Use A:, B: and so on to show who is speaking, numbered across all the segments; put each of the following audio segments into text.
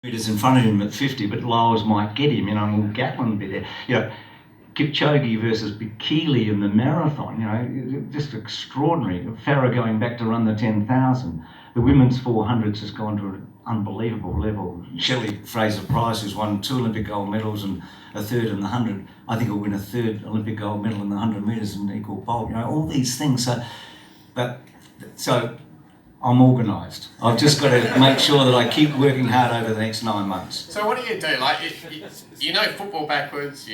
A: metres in front of him at 50, but Lyles might get him, and Gatlin would be there. Kipchoge versus Bikili in the marathon, just extraordinary. Farah going back to run the 10,000. The women's 400's has gone to an unbelievable level. Shelley Fraser-Price, who's won 2 Olympic gold medals and a third in the 100, I think will win a 3rd Olympic gold medal in the 100 metres in equal Bolt. All these things. So I'm organised. I've just got to make sure that I keep working hard over the next 9 months.
B: So what do you do? Football backwards,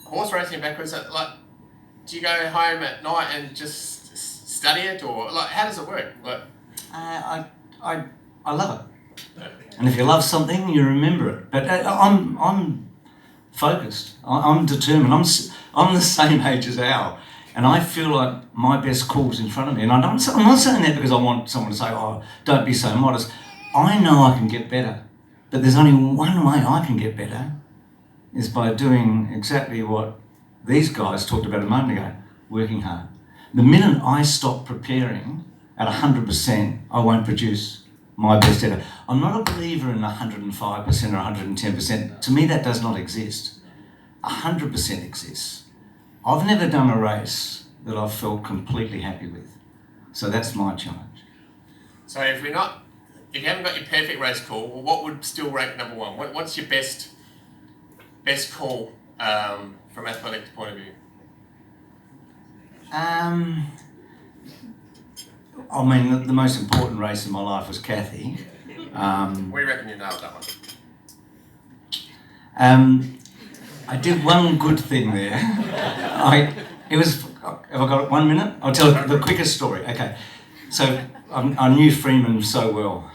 B: horse racing backwards. Do you go home at night and just study it, or how does it work?
A: I love it, and if you love something, you remember it. But I'm focused. I'm determined. I'm the same age as Al, and I feel like my best call's in front of me. And I'm not saying that because I want someone to say, "Oh, don't be so modest." I know I can get better, but there's only one way I can get better. Is by doing exactly what these guys talked about a moment ago, working hard. The minute I stop preparing at 100%, I won't produce my best ever. I'm not a believer in 105% or 110%. To me, that does not exist. 100% exists. I've never done a race that I've felt completely happy with. So that's my challenge.
B: So if you haven't got your perfect race call, what would still rank number one? What's your best call from athletics point of view?
A: The most important race in my life was Kathy.
B: We reckon you nailed that one.
A: I did one good thing there. Have I got 1 minute? I'll tell the quickest story. Okay. So I knew Freeman so well.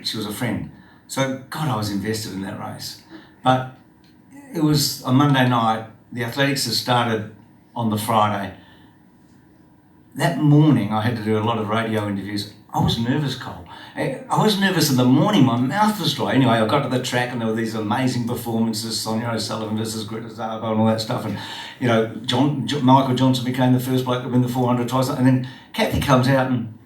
A: She was a friend. So, God, I was invested in that race. But it was a Monday night. The athletics had started on the Friday. That morning, I had to do a lot of radio interviews. I was nervous, Cole. I was nervous in the morning. My mouth was dry. Anyway, I got to the track and there were these amazing performances, Sonia O'Sullivan versus Greta Zarbo and all that stuff. And, Michael Johnson became the first bloke to win the 400 twice. And then Kathy comes out and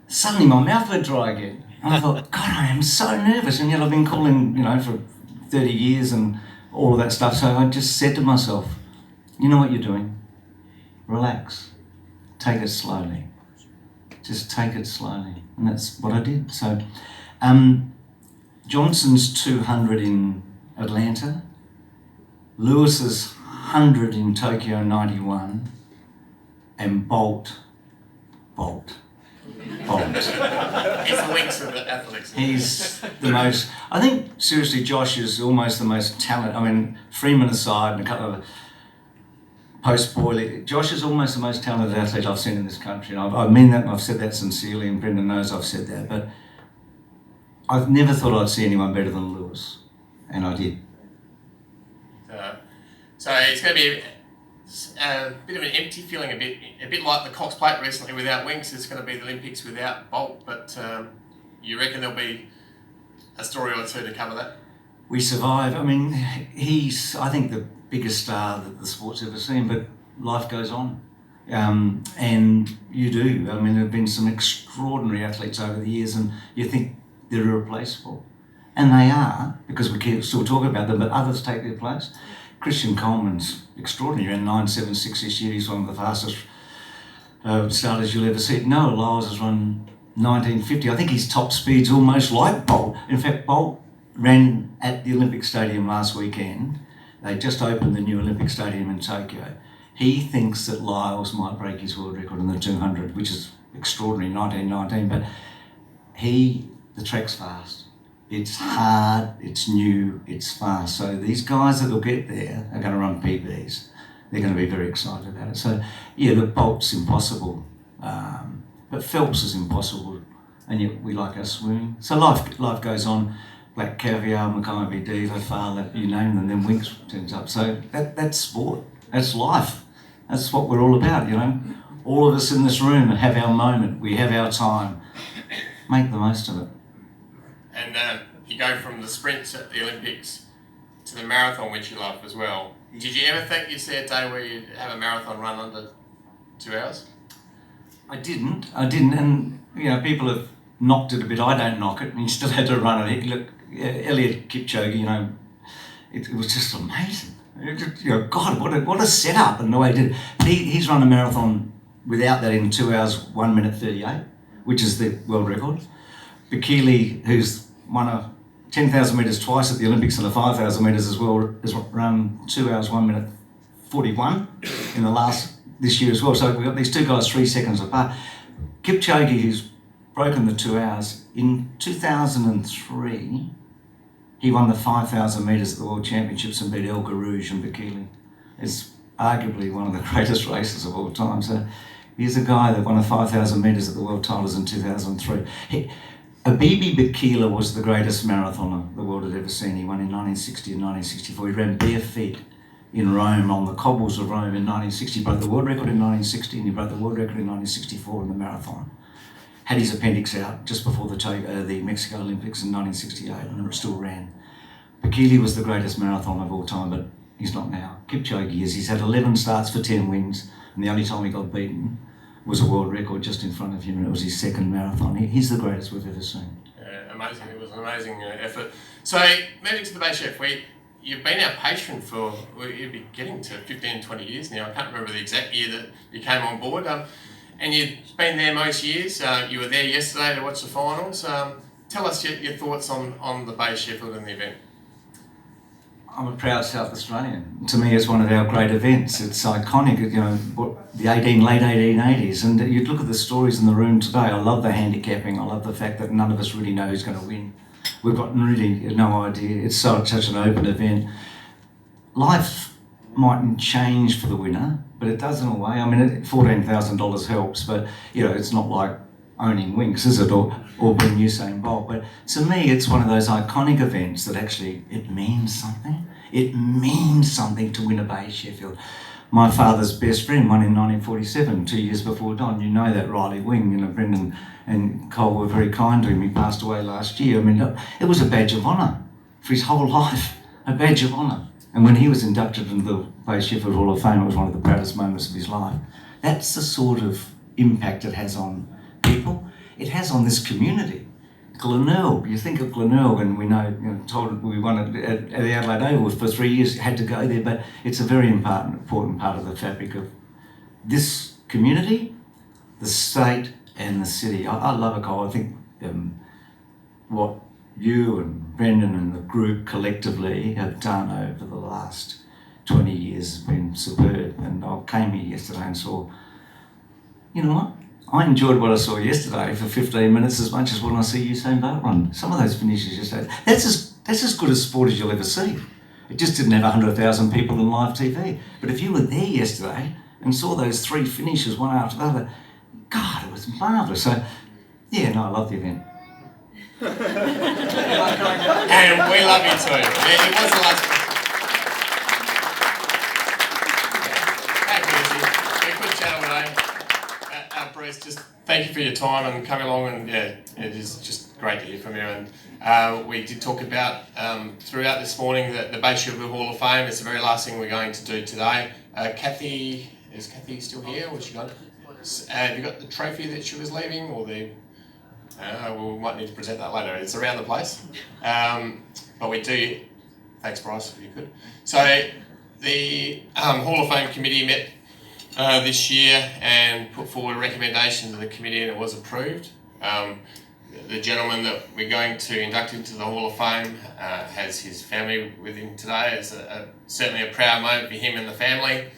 A: suddenly my mouth went dry again. And I thought, God, I am so nervous. And yet I've been calling, for 30 years and all of that stuff. So I just said to myself, you know what you're doing? Relax. Take it slowly. Just take it slowly. And that's what I did. So Johnson's 200 in Atlanta, Lewis's 100 in Tokyo 91, and Bolt.
B: He's the links of athletics.
A: He's the most, I think, seriously, Josh is almost the most talented. Freeman aside and a couple of post-boiling, Josh is almost the most talented athlete I've seen in this country. And I mean that, and I've said that sincerely, and Brendan knows I've said that, but I've never thought I'd see anyone better than Lewis, and I did.
B: So it's going to be a bit of an empty feeling, a bit like the Cox Plate recently without Winks. It's going to be the Olympics without Bolt, but you reckon there'll be a story or two to cover that?
A: We survive. He's, I think, the biggest star that the sport's ever seen, but life goes on. And you do. There have been some extraordinary athletes over the years, and you think they're irreplaceable. And they are, because we can still talk about them, but others take their place. Christian Coleman's extraordinary, and 9.76 this year. He's one of the fastest starters you'll ever see. Noah Lyles has run 19.50. I think his top speed's almost like Bolt. In fact, Bolt ran at the Olympic Stadium last weekend. They just opened the new Olympic Stadium in Tokyo. He thinks that Lyles might break his world record in the 200, which is extraordinary, 19.19. But the track's fast. It's hard, it's new, it's fast. So these guys that will get there are going to run PBs. They're going to be very excited about it. So, the Bolt's impossible. But Phelps is impossible. And yet we like our swimming. So life goes on. Black Caviar, Mackay Diva, Farlap, you name them, then Winks turns up. So that's sport. That's life. That's what we're all about, All of us in this room have our moment. We have our time. Make the most of it.
B: And you go from the sprints at the Olympics to the marathon, which you love as well. Did you ever think you'd see a day where you'd have a marathon run under 2 hours?
A: I didn't. And, people have knocked it a bit. I don't knock it. And you still had to run it. Look, Elliot Kipchoge, it was just amazing. God, what a setup and the way he did it. He's run a marathon without that in 2 hours, 1 minute 38, which is the world record. Bekele, who's won a 10,000 metres twice at the Olympics and the 5,000 metres as well, has run 2 hours, 1 minute 41 in this year as well. So we've got these two guys 3 seconds apart. Kipchoge, who's broken the 2 hours, in 2003, he won the 5,000 metres at the World Championships and beat El Garouge and Bekele. It's arguably one of the greatest races of all time. So here's a guy that won the 5,000 metres at the World Titles in 2003. Abibi Bikila was the greatest marathoner the world had ever seen. He won in 1960 and 1964. He ran bare feet in Rome, on the cobbles of Rome in 1960. He broke the world record in 1960 and he broke the world record in 1964 in the marathon. Had his appendix out just before the Mexico Olympics in 1968 and it still ran. Bekele was the greatest marathon of all time, but he's not now. Kipchoge is. He's had 11 starts for 10 wins and the only time he got beaten was a world record just in front of him, and it was his second marathon. He's the greatest we've ever seen.
B: Amazing. It was an amazing effort. So, moving to the Bay Chef, you've been our patron for, you'll be getting to 15, 20 years now. I can't remember the exact year that you came on board. And you've been there most years. You were there yesterday to watch the finals. Tell us your thoughts on the Bay Sheffield and the event.
A: I'm a proud South Australian. To me, it's one of our great events. It's iconic, the late 1880s. And you'd look at the stories in the room today. I love the handicapping. I love the fact that none of us really know who's going to win. We've got really no idea. It's such an open event. Life mightn't change for the winner, but it does in a way. I mean, $14,000 helps, but it's not like owning Winx, is it, or being Usain Bolt? But to me, it's one of those iconic events that actually it means something. It means something to win a Bay Sheffield. My father's best friend won in 1947, 2 years before Don. You know that, Riley Wing. Brendan and Cole were very kind to him. He passed away last year. I mean, it was a badge of honour for his whole life, a badge of honour. And when he was inducted into the Bay Sheffield Hall of Fame, it was one of the proudest moments of his life. That's the sort of impact it has on people. It has on this community. Glenelg, you think of Glenelg, and we told we won at the Adelaide Oval for 3 years, had to go there, but it's a very important part of the fabric of this community, the state, and the city. I love it, Cole. I think what you and Brendan and the group collectively have done over the last 20 years has been superb. And I came here yesterday and saw, you know what? I enjoyed what I saw yesterday for 15 minutes as much as when I see Usain Bolt run. Some of those finishes yesterday, that's as good a sport as you'll ever see. It just didn't have 100,000 people on live TV. But if you were there yesterday and saw those 3 finishes one after the other, God, it was marvellous. So, I love the event.
B: And we love you too. It was the last. Hey, good chat all day. Bruce, just thank you for your time and coming along, and it is just great to hear from you. And we did talk about throughout this morning that the Bay Sheffield Hall of Fame is the very last thing we're going to do today. Kathy, is Kathy still here? What's she got? Have you got the trophy that she was leaving, or the? We might need to present that later. It's around the place, but we do. Thanks, Bryce, if you could. So the Hall of Fame committee met this year and put forward a recommendation to the committee, and it was approved. The gentleman that we're going to induct into the Hall of Fame has his family with him today. It's certainly a proud moment for him and the family.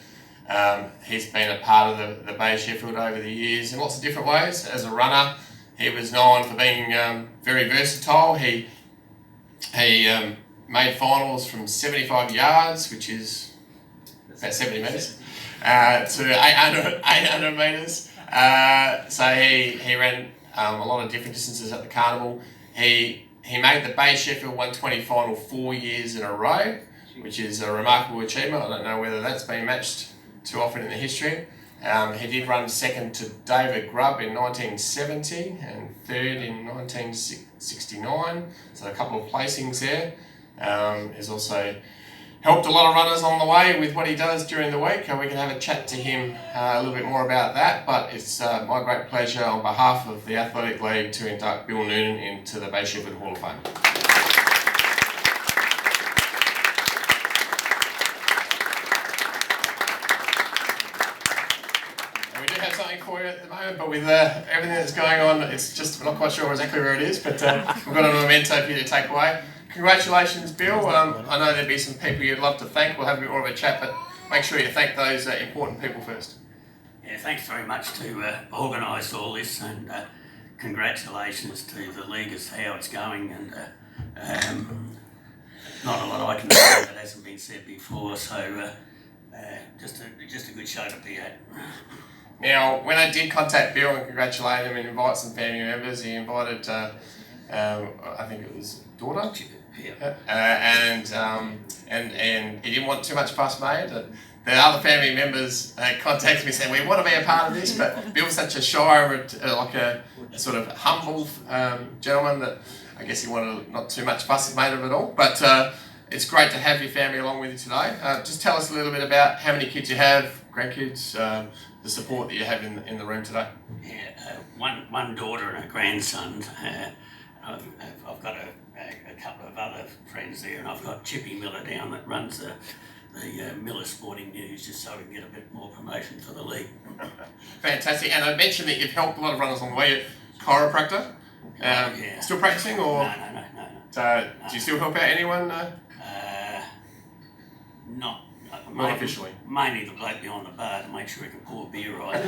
B: He's been a part of the Bay Sheffield over the years in lots of different ways. As a runner, he was known for being very versatile. He made finals from 75 yards, which is about 70 metres, to 800 metres. So he ran a lot of different distances at the carnival. He made the Bay Sheffield 120 final 4 years in a row, which is a remarkable achievement. I don't know whether that's been matched too often in the history. He did run second to David Grubb in 1970 and third in 1969, so a couple of placings there. He's also helped a lot of runners on the way with what he does during the week, and we can have a chat to him a little bit more about that. But it's my great pleasure on behalf of the Athletic League to induct Bill Noonan into the Bay Sheffield Hall of Fame. so, but with everything that's going on, it's just, we're not quite sure exactly where it is, but we've got a memento for you to take away. Congratulations, Bill. I know there'll be some people you'd love to thank. We'll have a bit more of a chat, but make sure you thank those important people first.
C: Yeah, thanks very much to organise all this, and congratulations to the league as to how it's going, and not a lot I can say that hasn't been said before, so just a good show to be at.
B: Now, when I did contact Bill and congratulate him and invite some family members, he invited, I think it was daughter, and he didn't want too much fuss made. The other family members contacted me saying, we want to be a part of this, but Bill's such a shy, like a sort of humble gentleman that I guess he wanted not too much fuss made of it all. But it's great to have your family along with you today. Just tell us a little bit about how many kids you have, grandkids, the support that you have in the room today.
C: Yeah, one daughter and a grandson. I've got a couple of other friends there, and I've got Chippy Miller down that runs the Miller Sporting News, just so we can get a bit more promotion for the league.
B: Fantastic. And I mentioned that you've helped a lot of runners along the way. You're a chiropractor.
C: Yeah.
B: Still practicing, or?
C: No.
B: So, do you still help out anyone?
C: Not
B: officially.
C: Mainly the bloke behind the bar to make sure he can pour beer right.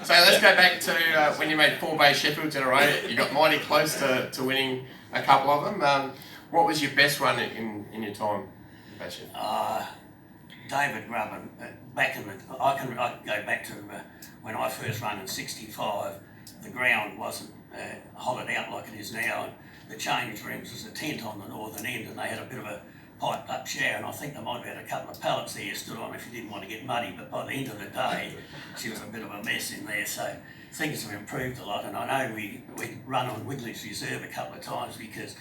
B: So let's go back to when you made 4 Bay Sheffields in a row. You got mighty close to winning a couple of them. What was your best run in your time in Bay Sheffield?
C: David Grubben, I can go back to when I first ran in '65. The ground wasn't hollowed out like it is now. And the change rooms was a tent on the northern end, and they had a bit of a piped up shower, and I think they might have had a couple of pallets there you stood on if you didn't want to get muddy, but by the end of the day she was a bit of a mess in there, so things have improved a lot. And I know we run on Wiggly's Reserve a couple of times because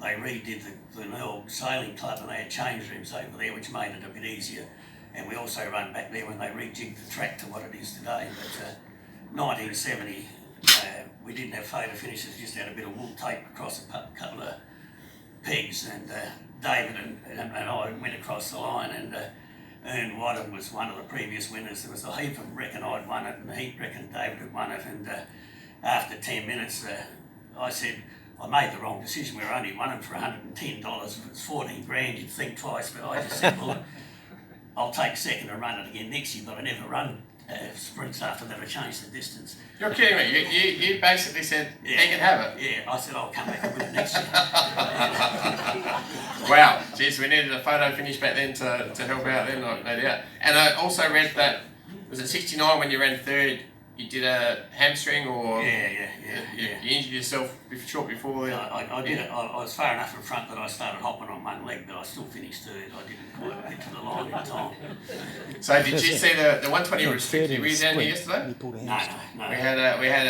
C: they redid the old sailing club, and they had change rooms over there which made it a bit easier, and we also run back there when they rejigged the track to what it is today. But 1970 we didn't have photo finishes, just had a bit of wool tape across a couple of pegs, and David and I went across the line, and Ern Wadham was one of the previous winners. There was a heap of them reckon I'd won it, and the heap reckoned David had won it, and after 10 minutes I said I made the wrong decision. We were only won it for $110. If it was 14 grand, you'd think twice, but I just said, well, I'll take second and run it again next year, but I never run sprints after that. I changed the distance.
B: You're kidding me. You basically said, yeah, you can have it.
C: Yeah, I said I'll come back and win it next year.
B: Wow, geez, we needed a photo finish back then to help out then, no doubt. And I also read that, was it 69 when you ran third, you did a hamstring, or
C: Yeah.
B: You injured yourself short before then?
C: I did it. I was far enough in front that I started hopping on one leg, but I still finished third. I didn't quite get to the line in time.
B: So did you see the 120 restricted? Were you down here yesterday?
C: No.
B: We had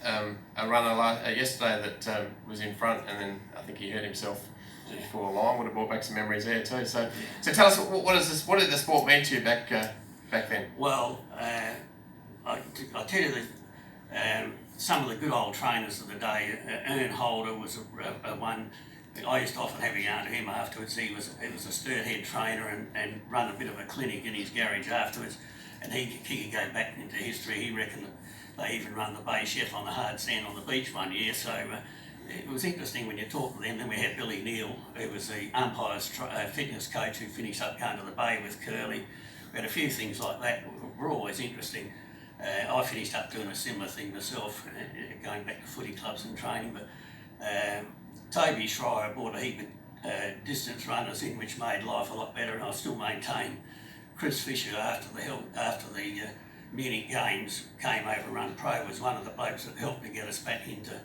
B: a runner yesterday that was in front, and then I think he hurt himself before the line. Would have brought back some memories there too. So tell us, what did the sport mean to you back then?
C: Well, I tell you that some of the good old trainers of the day, Ern Holder was a one. I used to often have a yarn to him afterwards. He was a sturt head trainer and run a bit of a clinic in his garage afterwards, and he could go back into history. He reckoned that they even run the Bay Chef on the hard sand on the beach one year, so it was interesting when you talk to them. Then we had Billy Neal, who was the umpire's fitness coach, who finished up going to the Bay with Curly. We had a few things like that, were always interesting. I finished up doing a similar thing myself, going back to footy clubs and training, but Toby Schreier brought a heap of distance runners in, which made life a lot better, and I still maintain Chris Fisher, after the Munich Games, came over and run pro, was one of the blokes that helped to get us back into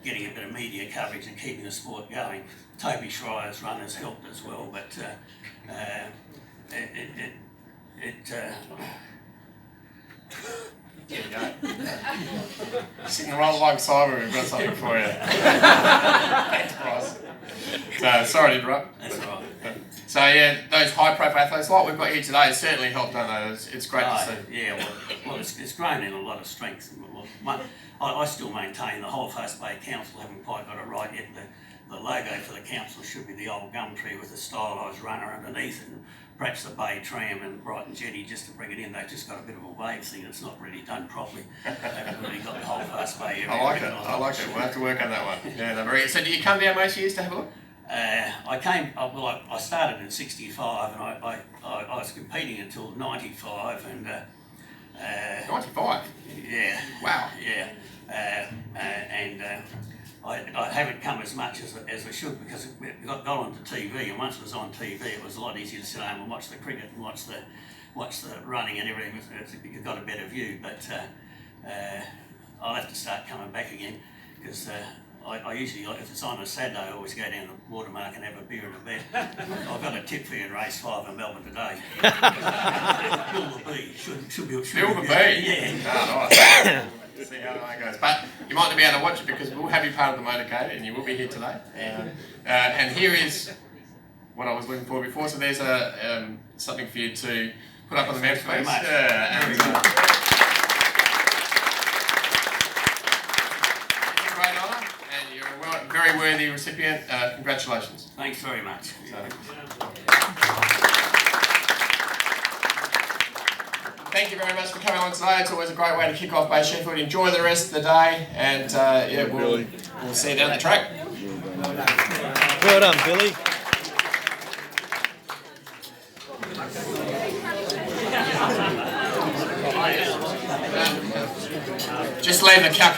C: getting a bit of media coverage and keeping the sport going. Toby Schreier's runners helped as well, but
B: There you go. Sitting right alongside me, we've got something for you. Thanks, Bryce. So, sorry to interrupt.
C: That's all right.
B: So yeah, those high-profile athletes like we've got here today certainly helped, don't they? It's great to see.
C: Yeah, well, it's grown in a lot of strength. I still maintain the whole First Bay Council haven't quite got it right yet. the logo for the council should be the old gum tree with a stylised runner underneath it, and perhaps the Bay Tram and Brighton Jetty just to bring it in. They've just got a bit of a wave thing that's not really done properly. They haven't really got the whole fast Bay area.
B: I like it. I like it. We'll have to work on that one. Yeah, no, very. So, do you come down most years to have a look?
C: I started in '65 and I was competing until '95 and.
B: 95.
C: Yeah.
B: Wow.
C: Yeah. I haven't come as much as I should because it got onto TV, and once it was on TV, it was a lot easier to sit home and watch the cricket and watch the running and everything. You got a better view, but I'll have to start coming back again because I usually, if it's on a Saturday, I always go down to Watermark and have a beer and a bet. I've got a tip for you in race 5 in Melbourne today. Bill the Bee should be.
B: Bill the Bee?
C: Yeah.
B: Oh, nice. See how that goes. But you might not be able to watch it because we'll have you part of the motorcade and you will be here today. And here is what I was looking for before. So there's something for you to put up on the map space. It's a great honour and you're a very worthy recipient. Congratulations.
C: Thanks very much.
B: Thank you very much for coming on today. It's always a great way to kick off Bay Sheffield. Enjoy the rest of the day, and we'll see you down the track.
D: Well done, Billy.
B: Just leave the cap.